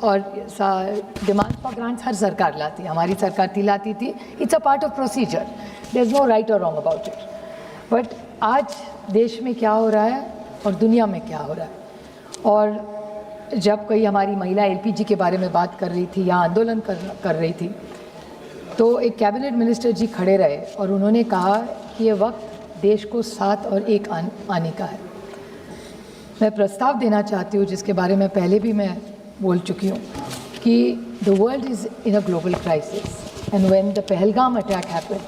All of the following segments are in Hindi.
और डिमांड फॉर ग्रांट्स हर सरकार लाती है, हमारी सरकार लाती थी. It's a part of procedure, there is no right और रॉन्ग अबाउट इट. बट आज देश में क्या हो रहा है और दुनिया में क्या हो रहा है, और जब कोई हमारी महिला एलपीजी के बारे में बात कर रही थी या आंदोलन कर रही थी, तो एक कैबिनेट मिनिस्टर जी खड़े रहे और उन्होंने कहा कि ये वक्त देश को साथ और एक आने का है. मैं प्रस्ताव देना चाहती हूँ जिसके बारे में पहले भी मैं बोल चुकी हूँ कि the world is in a global crisis and when the Pahalgam attack happened,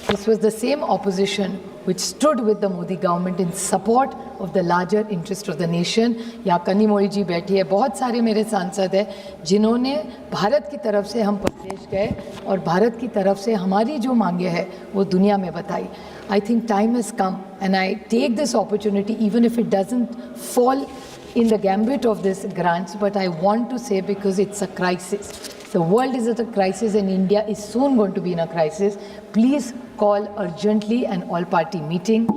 this was the same opposition which stood with the Modi government in support of the larger interest of the nation. या कन्नी मोड़ी जी बैठी है, बहुत सारे मेरे सांसद हैं जिन्होंने भारत की तरफ से हम प्रदेश गए और भारत की तरफ से हमारी जो मांगे हैं वो दुनिया में बताई. I think time has come and I take this opportunity even if it doesn't fall in the gambit of this grants, but I want to say because it's a crisis. The world is at a crisis and India is soon going to be in a crisis. Please call urgently an all-party meeting.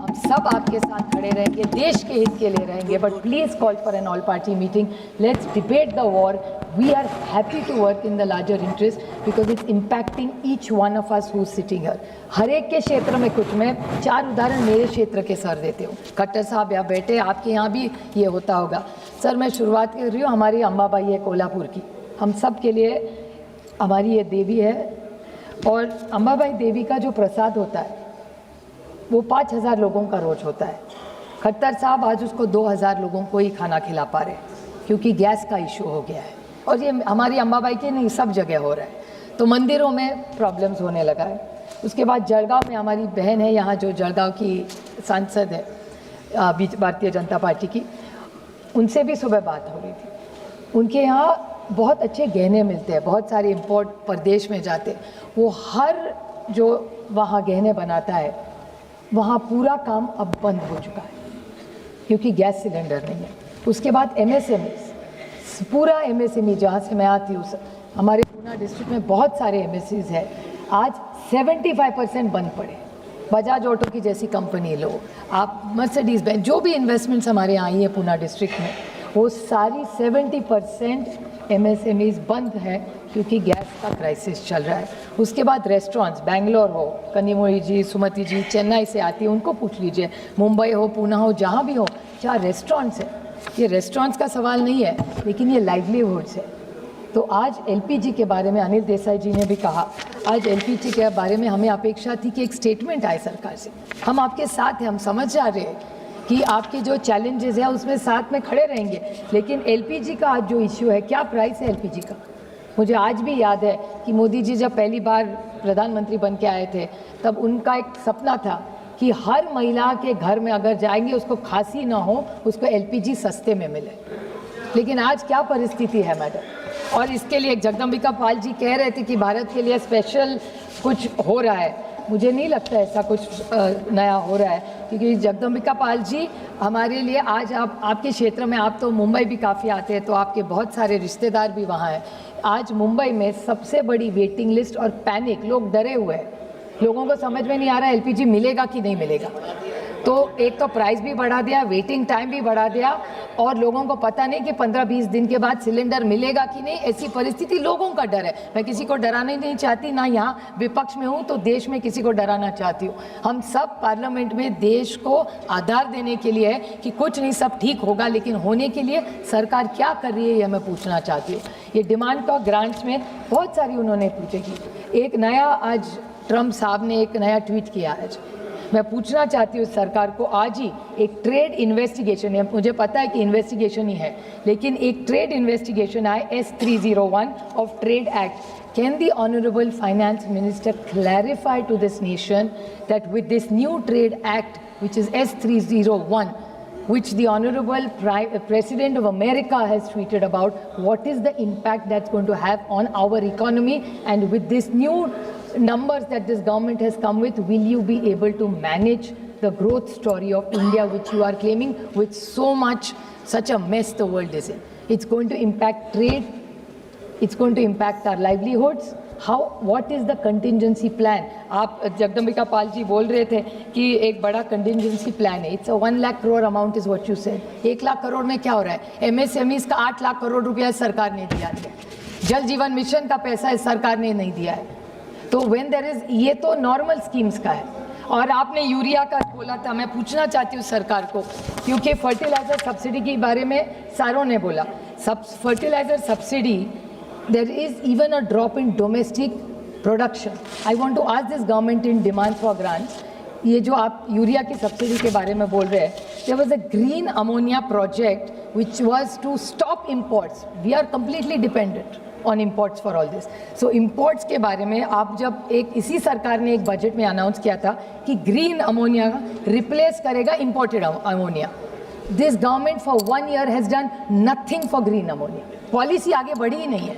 हम सब आपके साथ खड़े रहेंगे, देश के हित के लिए रहेंगे, but please call for an all-party meeting. Let's debate the war. We are happy to work in the larger interest because it's impacting each one of us who's sitting here. हर एक के क्षेत्र में कुछ. मैं 4 उदाहरण मेरे क्षेत्र के सर देते हूँ. खट्टर साहब या बेटे, आपके यहाँ भी ये होता होगा. सर मैं शुरुआत कर रही हूँ, हमारी अम्बाबाई है कोल्हापुर की, हम सब के लिए हमारी ये देवी है, और अम्बाबाई देवी का जो प्रसाद होता है वो 5,000 लोगों का रोज होता है. खट्टर साहब आज उसको 2,000 लोगों को ही खाना खिला पा रहे क्योंकि गैस का इशू हो गया है, और ये हमारी अम्बाबाई की नहीं, सब जगह हो रहा है. तो मंदिरों में प्रॉब्लम्स होने लगा है. उसके बाद जलगांव में हमारी बहन है यहाँ जो जलगांव की सांसद है भारतीय जनता पार्टी की, उनसे भी सुबह बात हो रही थी. उनके यहाँ बहुत अच्छे गहने मिलते हैं, बहुत सारे इंपोर्ट प्रदेश में जाते. वो हर जो वहाँ गहने बनाता है वहाँ पूरा काम अब बंद हो चुका है क्योंकि गैस सिलेंडर नहीं है. उसके बाद एमएसएमई, पूरा एमएसएमई जहाँ से मैं आती हूँ, हमारे पूना डिस्ट्रिक्ट में बहुत सारे एमएसएमईज हैं, आज 75% बंद पड़े. बजाज ऑटो की जैसी कंपनी लो आप, मर्सिडीज बेंज, जो भी इन्वेस्टमेंट्स हमारे यहाँ आई है पूना डिस्ट्रिक्ट में, वो सारी 70% एमएसएमईज बंद है क्योंकि गैस का क्राइसिस चल रहा है. उसके बाद रेस्टोरेंट्स, बैंगलोर हो, कन्नीमोड़ी जी, सुमति जी चेन्नई से आती है, उनको पूछ लीजिए, मुंबई हो, पूना हो, जहाँ भी हो, 4 रेस्टोरेंट्स हैं. ये रेस्टोरेंट्स का सवाल नहीं है लेकिन ये लाइवलीहुड्स है. तो आज एलपीजी के बारे में अनिल देसाई जी ने भी कहा, आज एलपीजी के बारे में हमें अपेक्षा थी कि एक स्टेटमेंट आए सरकार से. हम आपके साथ हैं, हम समझ जा रहे हैं कि आपके जो चैलेंजेस हैं उसमें साथ में खड़े रहेंगे, लेकिन एलपीजी का आज जो इश्यू है, क्या प्राइस है एलपीजी का. मुझे आज भी याद है कि मोदी जी जब पहली बार प्रधानमंत्री बन के आए थे तब उनका एक सपना था कि हर महिला के घर में अगर जाएंगे उसको खांसी ना हो, उसको एलपीजी सस्ते में मिले. लेकिन आज क्या परिस्थिति है मैडम, और इसके लिए जगदम्बिका पाल जी कह रहे थे कि भारत के लिए स्पेशल कुछ हो रहा है. मुझे नहीं लगता ऐसा कुछ नया हो रहा है क्योंकि जगदम्बिका पाल जी हमारे लिए आज आपके क्षेत्र में, आप तो मुंबई भी काफ़ी आते हैं तो आपके बहुत सारे रिश्तेदार भी वहाँ हैं. आज मुंबई में सबसे बड़ी वेटिंग लिस्ट और पैनिक, लोग डरे हुए हैं, लोगों को समझ में नहीं आ रहा एलपीजी मिलेगा कि नहीं मिलेगा. तो एक तो प्राइस भी बढ़ा दिया, वेटिंग टाइम भी बढ़ा दिया, और लोगों को पता नहीं कि 15-20 दिन के बाद सिलेंडर मिलेगा कि नहीं. ऐसी परिस्थिति, लोगों का डर है. मैं किसी को डराना ही नहीं चाहती, ना यहाँ विपक्ष में हूँ तो देश में किसी को डराना चाहती हूँ. हम सब पार्लियामेंट में देश को आधार देने के लिए है कि कुछ नहीं, सब ठीक होगा, लेकिन होने के लिए सरकार क्या कर रही है यह मैं पूछना चाहती हूँ. ये डिमांड का ग्रांट्स में बहुत सारी उन्होंने पूछेगी. एक नया आज ट्रम्प साहब ने एक नया ट्वीट किया आज, मैं पूछना चाहती हूँ सरकार को, आज ही एक ट्रेड इन्वेस्टिगेशन है, मुझे पता है कि इन्वेस्टिगेशन ही है, लेकिन एक ट्रेड इन्वेस्टिगेशन आए S301 of trade act. Can the Honorable Finance Minister clarify to this nation that with this new Trade Act, which is S301, which the Honorable President of America has tweeted about, what is the impact that's going to have on our economy, and with this new numbers that this government has come with, will you be able to manage the growth story of India which you are claiming with such a mess the world is in? It's going to impact trade, it's going to impact our livelihoods. what is the contingency plan? आप जगदम्बिका पाल जी बोल रहे थे कि एक बड़ा contingency plan है. It's a 1 lakh crore amount is what you said. 1 lakh crore में क्या हो रहा है? MSMEs का 8 लाख करोड़ रुपया सरकार ने दिया है. जल जीवन मिशन का पैसा सरकार ने नहीं दिया है. तो when there is, ये तो normal schemes का है. और आपने यूरिया का बोला था, मैं पूछना चाहती हूँ सरकार को, क्योंकि फर्टिलाइजर सब्सिडी के बारे में सारों ने बोला. Fertilizer subsidy, there is even a drop in domestic production. I want to ask this government in demand for grants. ये जो आप यूरिया की सब्सिडी के बारे में बोल रहे हैं, there was a green ammonia project which was to stop imports. We are completely dependent on imports for all this. So imports के बारे में आप जब इसी सरकार ने एक बजट में अनाउंस किया था कि ग्रीन अमोनिया रिप्लेस करेगा imported ammonia. This government for 1 year has done nothing for green ammonia. Policy आगे बढ़ी ही नहीं है.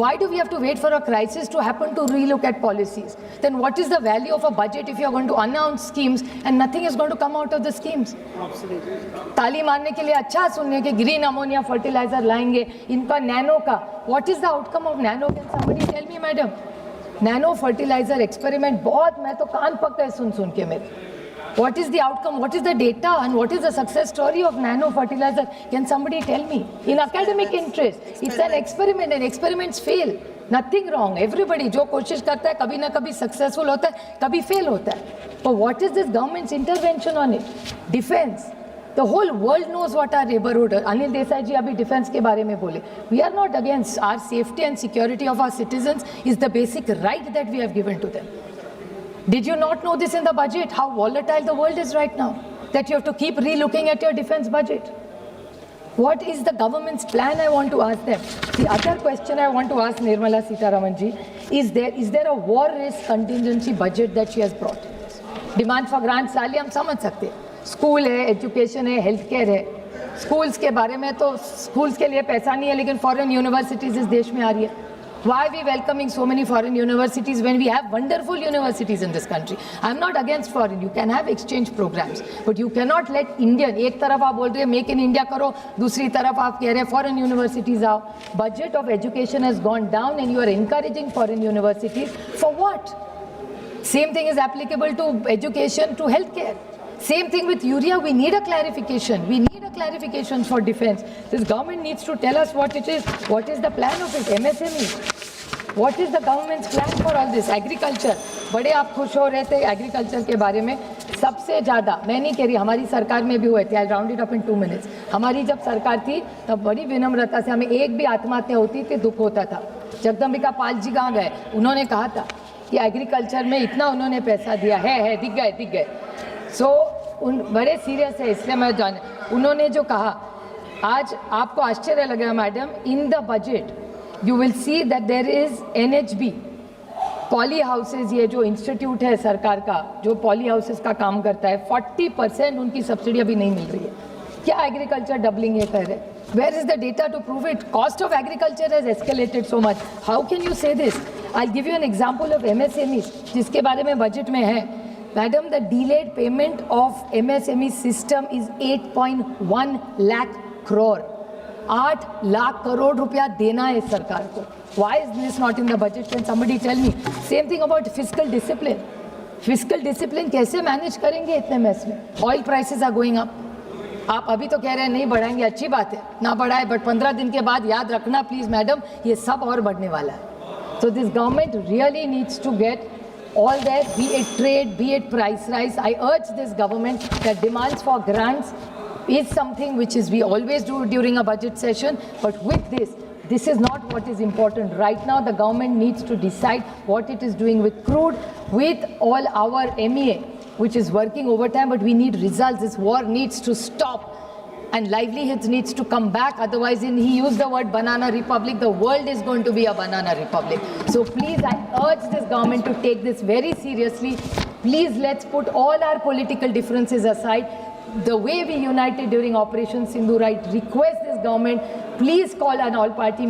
Why do we have to wait for a crisis to happen to relook at policies? Then what is the value of a budget if you are going to announce schemes and nothing is going to come out of the schemes? ताली मारने के लिए अच्छा सुनने के ग्रीन अमोनिया फर्टिलाइजर लाएंगे, इनका नैनो का. What is the outcome of nano? Can somebody tell me, madam? Nano fertilizer experiment बहुत, मैं तो कान पक गए सुन के मेरे. What is the outcome? What is the data? And what is the success story of nano fertilizer? Can somebody tell me? In academic interest, it's an experiment and experiments fail. Nothing wrong. Everybody जो कोशिश करता है कभी ना कभी successful होता है, कभी fail होता है. But what is this government's intervention on it? Defense. The whole world knows what our neighborhood. Anil Desai ji अभी defense के बारे में बोले. We are not against. Our safety and security of our citizens is the basic right that we have given to them. Did you not know this in the budget? How volatile the world is right now, that you have to keep re-looking at your defense budget. What is the government's plan? I want to ask them. The other question I want to ask Nirmala Sitharaman ji is there a war risk contingency budget that she has brought? Demand for grants डाली हम समझ सकते हैं. स्कूल है, एजुकेशन है, हेल्थ केयर है. स्कूल्स के बारे में तो स्कूल्स के लिए पैसा नहीं है, लेकिन फॉरेन यूनिवर्सिटीज इस देश में आ रही है. Why are we welcoming so many foreign universities when we have wonderful universities in this country? I'm not against foreign. You can have exchange programs, but you cannot let Indian. एक तरफ आप बोल रहे हैं मेक इन इंडिया करो, दूसरी तरफ आप कह रहे हैं foreign universities आओ. Budget of education has gone down, and you are encouraging foreign universities for what? Same thing is applicable to education, to healthcare. Same thing with urea. We need a clarification. We need a clarification for defense. This government needs to tell us what it is. What is the plan of it? MSME. What is the government's plan for all this? Agriculture. बड़े आप खुश हो रहे थे एग्रीकल्चर के बारे में. सबसे ज़्यादा मैं नहीं कह रही, हमारी सरकार में भी हुए थे. I'll round it up in 2 minutes. हमारी जब सरकार थी तब बड़ी विनम्रता से हमें एक भी आत्महत्या होती थी दुख होता था. जगदम्बिका पाल जी कहाँ गए? उन्होंने कहा था कि एग्रीकल्चर में इतना उन्होंने पैसा दिया है, दिख गए. सो उन बड़े सीरियस है, इसलिए मैं जाने. उन्होंने जो कहा, आज आपको आश्चर्य लगेगा madam, in the budget you will see that there is NHB poly houses. ये जो इंस्टीट्यूट है सरकार का जो पॉली हाउसेज का काम करता है, 40% उनकी सब्सिडी अभी नहीं मिल रही है. क्या एग्रीकल्चर डबलिंग ये कर रहे हैं? Where is the data to prove it? Cost of agriculture has escalated so much. How can you say this? I'll give you an example of MSMEs जिसके बारे में बजट में है. Madam, the delayed payment of MSME system is 8.1 lakh crore. 8 lakh crore रुपया देना है सरकार को. Why is this not in the budget? Can somebody tell me? Same thing about fiscal discipline. Fiscal discipline कैसे मैनेज करेंगे इतने मेस में? Oil prices are going up. आप अभी तो कह रहे हैं नहीं बढ़ाएंगे, अच्छी बात है ना बढ़ाए, बट 15 दिन के बाद याद रखना प्लीज मैडम, ये सब और बढ़ने वाला है. So this government really needs to get all that, be it trade, be it price rise. I urge this government that demands for grants is something which is we always do during a budget session, but with this is not what is important. Right now the government needs to decide what it is doing with crude, with all our MEA, which is working overtime, but we need results. This war needs to stop and livelihoods needs to come back. Otherwise, he used the word banana republic. The world is going to be a banana republic. So please, I urge this government to take this very seriously. Please, let's put all our political differences aside. The way we united during Operation Sindoor, I request this government, please call an all-party